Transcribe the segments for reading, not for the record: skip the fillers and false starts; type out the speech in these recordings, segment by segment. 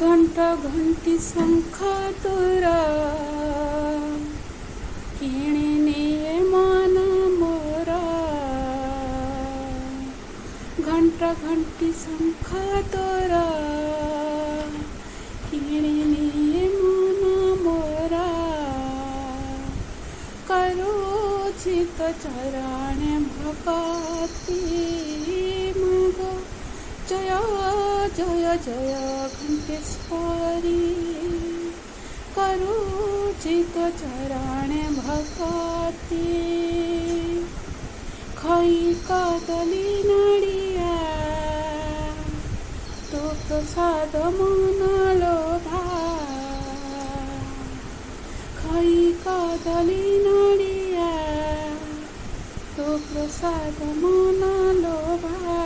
घंटा घंटी शंख तोरा किणी निये मन मोरा। घंटा घंटी शंख तोरा किणी निये मन मोरा। करूछि तो चरणे भक्ति मग जय जय जय घंटेश्वरी। करूछि तो चरणे भक्ति खई कदली नड़िया तो प्रसाद मन लोभा। खई कदली नड़िया तो प्रसाद मन लोभा।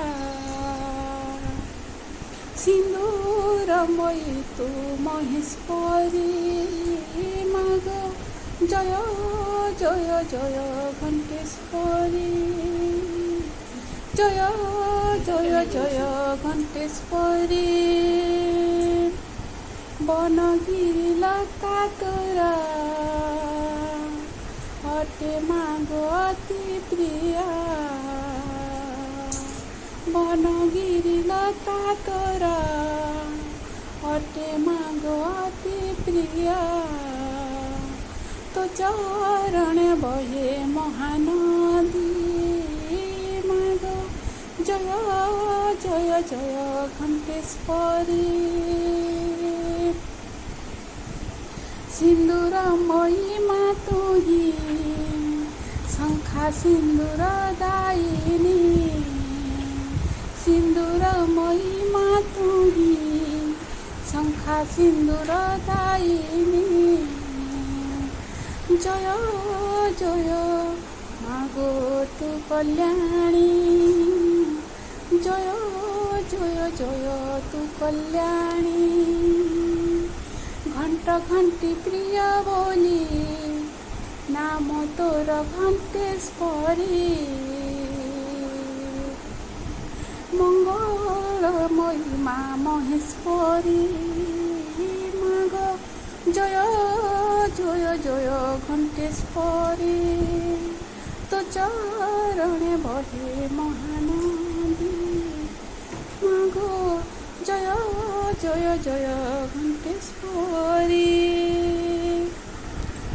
सिंदूरमयी तू महेश्वरी मग जय जय जय घंटेश्वरी। जय जय जय घंटेश्वरी। बनगिरी लता तोरा अटे माग अति प्रिया। बनगिरी लता तोरा अटे माग अति प्रिया। तो चरण बहे महानदी माग जय जय जय घंटेश्वरी। सिंदूरमयी माँ तू ही शंखा सिंदूर दायिनी। सिंदूरमयी माँ तू ही शंखा सिंदूर दायिनी। जय जय मागो तू कल्याणी। जय जय जय तू कल्याणी। घंट घंटी प्रिय बोली नाम तोर घंटेश्वरी। मंगलमयी माँ महेश्वरी माग जय जय जय घंटेश्वरी। तो चरणे बहे महानदी मागो जय जय जय घंटेश्वरी।